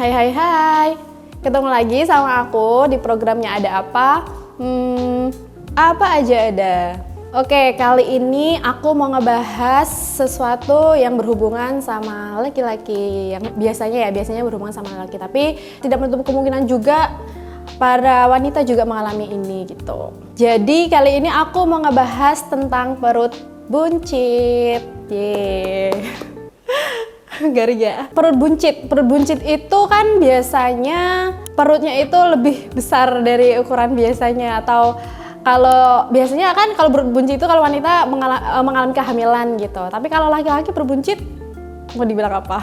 Hai hai hai, ketemu lagi sama aku di programnya Ada Apa? Apa aja ada. Oke, kali ini aku mau ngebahas sesuatu yang berhubungan sama laki-laki. Yang biasanya berhubungan sama laki, tapi tidak menutup kemungkinan juga para wanita juga mengalami ini gitu. Jadi kali ini aku mau ngebahas tentang perut buncit. Garing ya. Perut buncit itu kan biasanya perutnya itu lebih besar dari ukuran biasanya, atau kalau biasanya kan kalau perut buncit itu kalau wanita mengalami kehamilan gitu. Tapi kalau laki-laki perut buncit mau dibilang apa?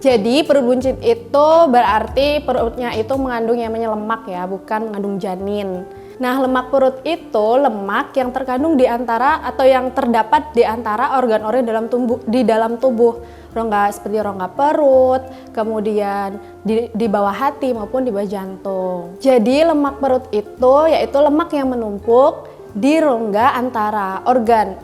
Jadi perut buncit itu berarti perutnya itu mengandung yang namanya lemak ya, bukan mengandung janin. Nah, lemak perut itu lemak yang terkandung di antara atau yang terdapat di antara organ-organ di dalam tubuh. Rongga seperti rongga perut, kemudian di bawah hati maupun di bawah jantung. Jadi lemak perut itu yaitu lemak yang menumpuk di rongga antara organ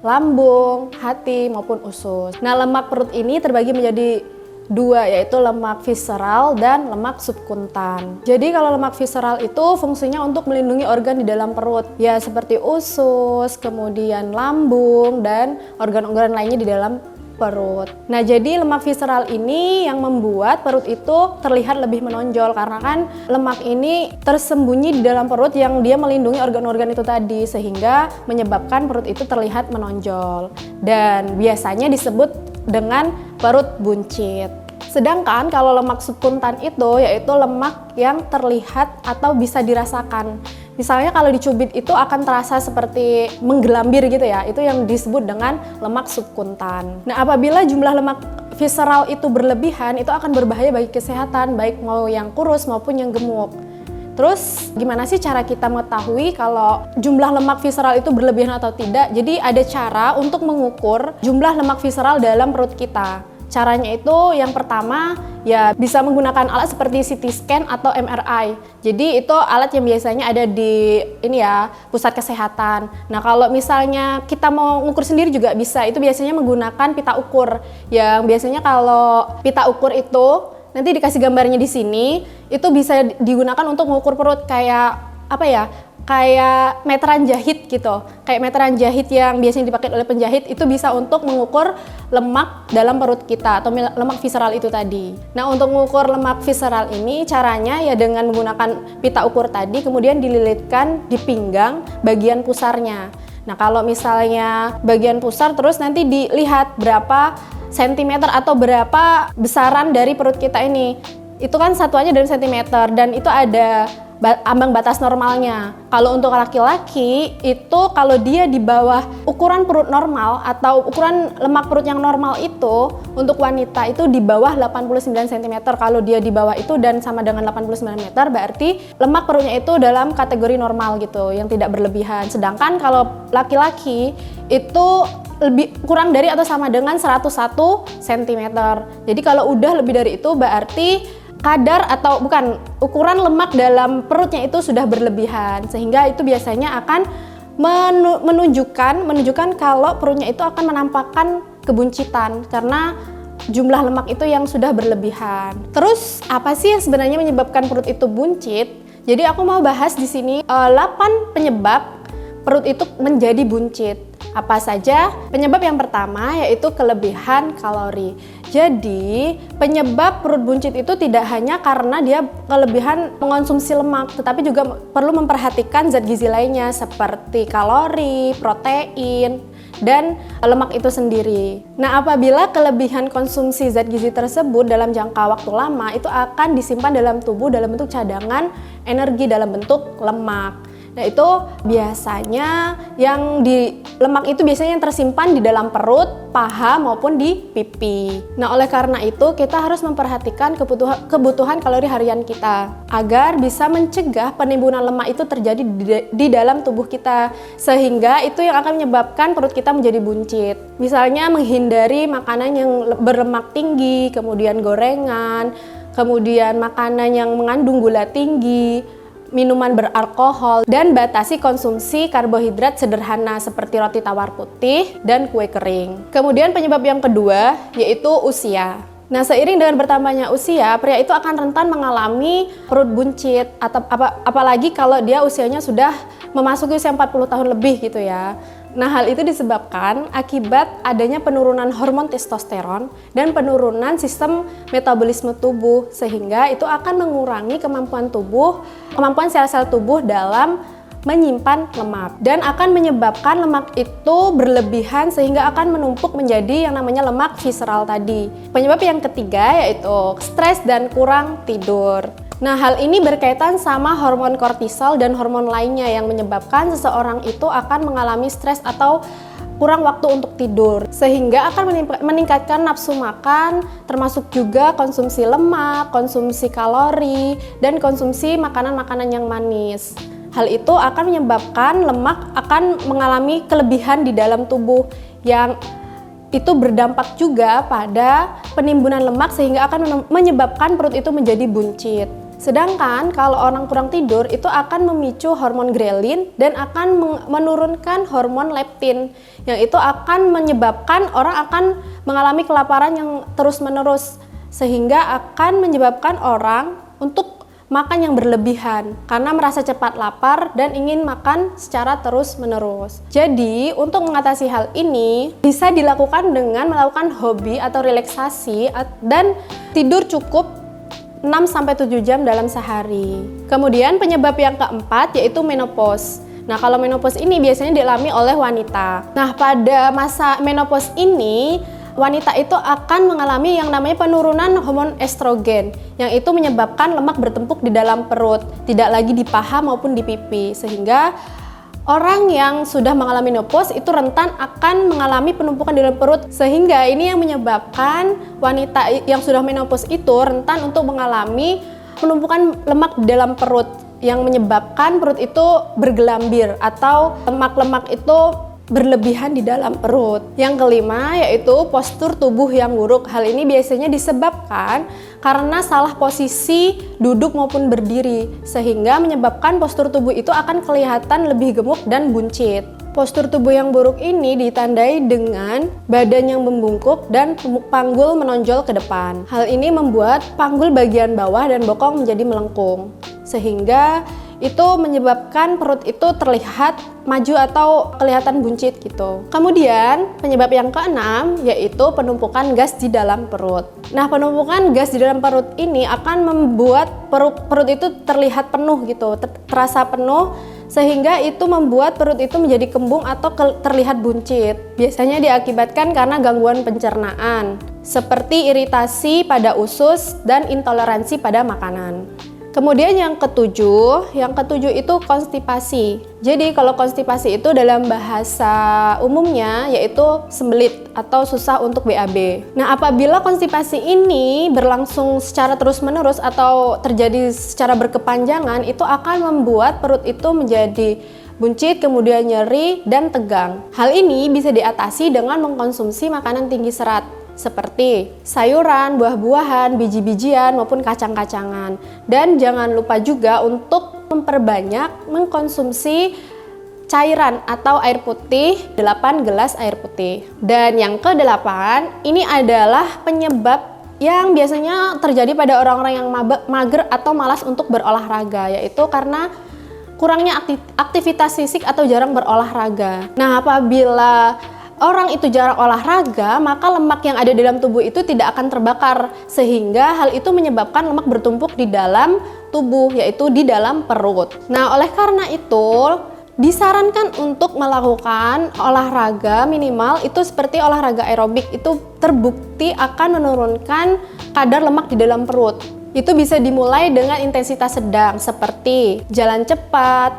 lambung, hati maupun usus. Nah, lemak perut ini terbagi menjadi dua, yaitu lemak visceral dan lemak subkuntan. Jadi kalau lemak visceral itu fungsinya untuk melindungi organ di dalam perut, ya seperti usus, kemudian lambung dan organ-organ lainnya di dalam perut. Nah, jadi lemak visceral ini yang membuat perut itu terlihat lebih menonjol, karena kan lemak ini tersembunyi di dalam perut yang dia melindungi organ-organ itu tadi, sehingga menyebabkan perut itu terlihat menonjol dan biasanya disebut dengan perut buncit. Sedangkan kalau lemak subkuntan itu yaitu lemak yang terlihat atau bisa dirasakan. Misalnya kalau dicubit itu akan terasa seperti menggelambir gitu ya, itu yang disebut dengan lemak subkuntan. Nah, apabila jumlah lemak visceral itu berlebihan, itu akan berbahaya bagi kesehatan, baik mau yang kurus maupun yang gemuk. Terus gimana sih cara kita mengetahui kalau jumlah lemak visceral itu berlebihan atau tidak? Jadi ada cara untuk mengukur jumlah lemak visceral dalam perut kita. Caranya itu yang pertama ya bisa menggunakan alat seperti CT scan atau MRI. Jadi itu alat yang biasanya ada di pusat kesehatan. Nah, kalau misalnya kita mau ngukur sendiri juga bisa. Itu biasanya menggunakan pita ukur. Yang biasanya kalau pita ukur itu nanti dikasih gambarnya di sini, itu bisa digunakan untuk mengukur perut kayak kayak meteran jahit gitu. Kayak meteran jahit yang biasanya dipakai oleh penjahit, itu bisa untuk mengukur lemak dalam perut kita atau lemak visceral itu tadi. Nah, untuk mengukur lemak visceral ini caranya ya dengan menggunakan pita ukur tadi, kemudian dililitkan di pinggang bagian pusarnya. Nah, kalau misalnya bagian pusar terus nanti dilihat berapa sentimeter atau berapa besaran dari perut kita ini. Itu kan satuannya dari sentimeter dan itu ada ambang batas normalnya. Kalau untuk laki-laki itu kalau dia di bawah ukuran perut normal atau ukuran lemak perut yang normal itu, untuk wanita itu di bawah 89 cm. Kalau dia di bawah itu dan sama dengan 89 meter berarti lemak perutnya itu dalam kategori normal gitu, yang tidak berlebihan. Sedangkan kalau laki-laki itu lebih kurang dari atau sama dengan 101 cm. Jadi kalau udah lebih dari itu berarti ukuran lemak dalam perutnya itu sudah berlebihan, sehingga itu biasanya akan menunjukkan kalau perutnya itu akan menampakkan kebuncitan karena jumlah lemak itu yang sudah berlebihan. Terus apa sih yang sebenarnya menyebabkan perut itu buncit? Jadi aku mau bahas di sini 8 penyebab perut itu menjadi buncit. Apa saja? Penyebab yang pertama yaitu kelebihan kalori. Jadi penyebab perut buncit itu tidak hanya karena dia kelebihan mengonsumsi lemak, tetapi juga perlu memperhatikan zat gizi lainnya seperti kalori, protein, dan lemak itu sendiri. Nah, apabila kelebihan konsumsi zat gizi tersebut dalam jangka waktu lama, itu akan disimpan dalam tubuh dalam bentuk cadangan energi dalam bentuk lemak. Nah, itu biasanya yang di lemak itu biasanya yang tersimpan di dalam perut, paha maupun di pipi. Nah, oleh karena itu kita harus memperhatikan kebutuhan kalori harian kita agar bisa mencegah penimbunan lemak itu terjadi di dalam tubuh kita, sehingga itu yang akan menyebabkan perut kita menjadi buncit. Misalnya menghindari makanan yang berlemak tinggi, kemudian gorengan, kemudian makanan yang mengandung gula tinggi, minuman beralkohol, dan batasi konsumsi karbohidrat sederhana seperti roti tawar putih dan kue kering. Kemudian penyebab yang kedua yaitu usia. Nah, seiring dengan bertambahnya usia, pria itu akan rentan mengalami perut buncit atau apalagi kalau dia usianya sudah memasuki usia 40 tahun lebih gitu ya. Nah, hal itu disebabkan akibat adanya penurunan hormon testosteron dan penurunan sistem metabolisme tubuh, sehingga itu akan mengurangi kemampuan sel-sel tubuh dalam menyimpan lemak dan akan menyebabkan lemak itu berlebihan sehingga akan menumpuk menjadi yang namanya lemak visceral tadi. Penyebab yang ketiga yaitu stres dan kurang tidur. Nah, hal ini berkaitan sama hormon kortisol dan hormon lainnya yang menyebabkan seseorang itu akan mengalami stres atau kurang waktu untuk tidur, sehingga akan meningkatkan nafsu makan, termasuk juga konsumsi lemak, konsumsi kalori, dan konsumsi makanan-makanan yang manis. Hal itu akan menyebabkan lemak akan mengalami kelebihan di dalam tubuh yang itu berdampak juga pada penimbunan lemak sehingga akan menyebabkan perut itu menjadi buncit. Sedangkan kalau orang kurang tidur itu akan memicu hormon grelin dan akan menurunkan hormon leptin yang itu akan menyebabkan orang akan mengalami kelaparan yang terus-menerus sehingga akan menyebabkan orang untuk makan yang berlebihan karena merasa cepat lapar dan ingin makan secara terus-menerus. Jadi, untuk mengatasi hal ini bisa dilakukan dengan melakukan hobi atau relaksasi dan tidur cukup 6-7 jam dalam sehari. Kemudian penyebab yang keempat yaitu menopause. Nah, kalau menopause ini biasanya dialami oleh wanita. Nah, pada masa menopause ini wanita itu akan mengalami yang namanya penurunan hormon estrogen yang itu menyebabkan lemak bertumpuk di dalam perut, tidak lagi di paha maupun di pipi, sehingga orang yang sudah mengalami menopause itu rentan akan mengalami penumpukan di dalam perut, sehingga ini yang menyebabkan wanita yang sudah menopause itu rentan untuk mengalami penumpukan lemak di dalam perut yang menyebabkan perut itu bergelambir atau lemak-lemak itu berlebihan di dalam perut. Yang kelima yaitu postur tubuh yang buruk. Hal ini biasanya disebabkan karena salah posisi duduk maupun berdiri, sehingga menyebabkan postur tubuh itu akan kelihatan lebih gemuk dan buncit. Postur tubuh yang buruk ini ditandai dengan badan yang membungkuk dan panggul menonjol ke depan. Hal ini membuat panggul bagian bawah dan bokong menjadi melengkung, sehingga itu menyebabkan perut itu terlihat maju atau kelihatan buncit gitu. Kemudian penyebab yang keenam yaitu penumpukan gas di dalam perut. Nah, penumpukan gas di dalam perut ini akan membuat perut itu terlihat penuh gitu, terasa penuh, sehingga itu membuat perut itu menjadi kembung atau terlihat buncit. Biasanya diakibatkan karena gangguan pencernaan seperti iritasi pada usus dan intoleransi pada makanan. Kemudian yang ketujuh itu konstipasi. Jadi kalau konstipasi itu dalam bahasa umumnya yaitu sembelit atau susah untuk BAB. Nah, apabila konstipasi ini berlangsung secara terus-menerus atau terjadi secara berkepanjangan, itu akan membuat perut itu menjadi buncit, kemudian nyeri dan tegang. Hal ini bisa diatasi dengan mengkonsumsi makanan tinggi serat seperti sayuran, buah-buahan, biji-bijian maupun kacang-kacangan. Dan jangan lupa juga untuk memperbanyak mengkonsumsi cairan atau air putih, 8 gelas air putih. Dan yang ke-8, ini adalah penyebab yang biasanya terjadi pada orang-orang yang mager atau malas untuk berolahraga, yaitu karena kurangnya aktivitas fisik atau jarang berolahraga. Nah, apabila orang itu jarang olahraga, maka lemak yang ada di dalam tubuh itu tidak akan terbakar, sehingga hal itu menyebabkan lemak bertumpuk di dalam tubuh, yaitu di dalam perut. Nah, oleh karena itu disarankan untuk melakukan olahraga minimal itu seperti olahraga aerobik, itu terbukti akan menurunkan kadar lemak di dalam perut. Itu bisa dimulai dengan intensitas sedang seperti jalan cepat,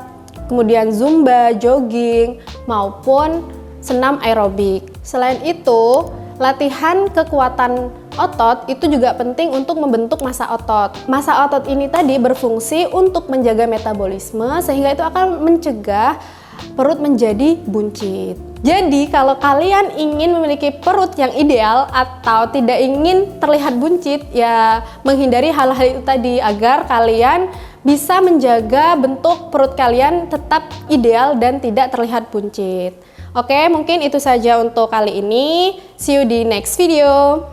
kemudian zumba, jogging, maupun senam aerobik. Selain itu, latihan kekuatan otot itu juga penting untuk membentuk massa otot. Massa otot ini tadi berfungsi untuk menjaga metabolisme sehingga itu akan mencegah perut menjadi buncit. Jadi kalau kalian ingin memiliki perut yang ideal atau tidak ingin terlihat buncit, ya menghindari hal-hal itu tadi agar kalian bisa menjaga bentuk perut kalian tetap ideal dan tidak terlihat buncit. Oke, mungkin itu saja untuk kali ini. See you di next video.